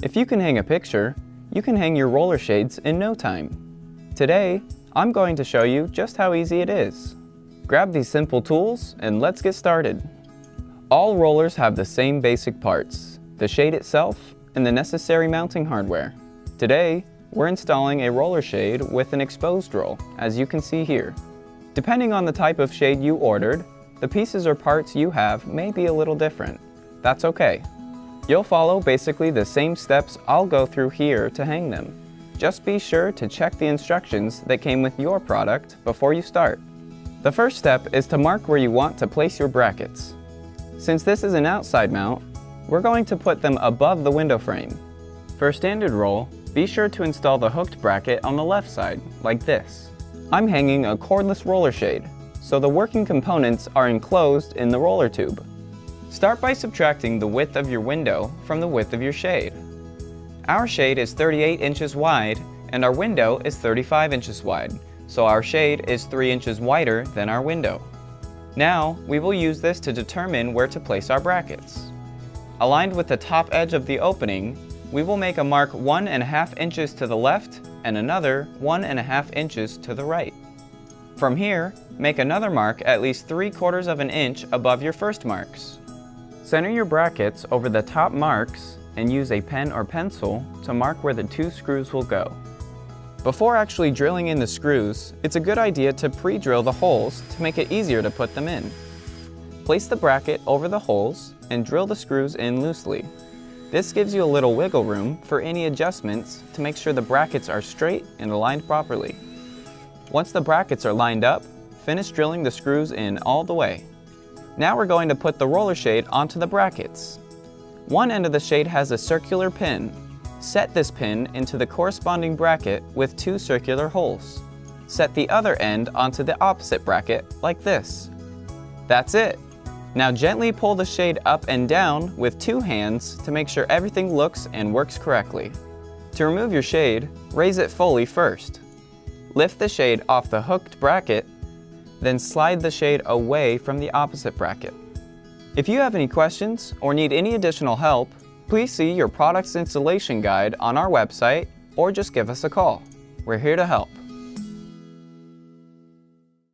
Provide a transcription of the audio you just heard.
If you can hang a picture, you can hang your roller shades in no time. Today, I'm going to show you just how easy it is. Grab these simple tools and let's get started. All rollers have the same basic parts, the shade itself and the necessary mounting hardware. Today, we're installing a roller shade with an exposed roll, as you can see here. Depending on the type of shade you ordered, the pieces or parts you have may be a little different. That's okay. You'll follow basically the same steps I'll go through here to hang them. Just be sure to check the instructions that came with your product before you start. The first step is to mark where you want to place your brackets. Since this is an outside mount, we're going to put them above the window frame. For a standard roll, be sure to install the hooked bracket on the left side, like this. I'm hanging a cordless roller shade, so the working components are enclosed in the roller tube. Start by subtracting the width of your window from the width of your shade. Our shade is 38 inches wide and our window is 35 inches wide, so our shade is 3 inches wider than our window. Now, we will use this to determine where to place our brackets. Aligned with the top edge of the opening, we will make a mark 1.5 inches to the left and another 1.5 inches to the right. From here, make another mark at least 3/4 of an inch above your first marks. Center your brackets over the top marks and use a pen or pencil to mark where the 2 screws will go. Before actually drilling in the screws, it's a good idea to pre-drill the holes to make it easier to put them in. Place the bracket over the holes and drill the screws in loosely. This gives you a little wiggle room for any adjustments to make sure the brackets are straight and aligned properly. Once the brackets are lined up, finish drilling the screws in all the way. Now we're going to put the roller shade onto the brackets. One end of the shade has a circular pin. Set this pin into the corresponding bracket with 2 circular holes. Set the other end onto the opposite bracket like this. That's it! Now gently pull the shade up and down with 2 hands to make sure everything looks and works correctly. To remove your shade, raise it fully first. Lift the shade off the hooked bracket, then slide the shade away from the opposite bracket. If you have any questions or need any additional help, please see your product's installation guide on our website or just give us a call. We're here to help.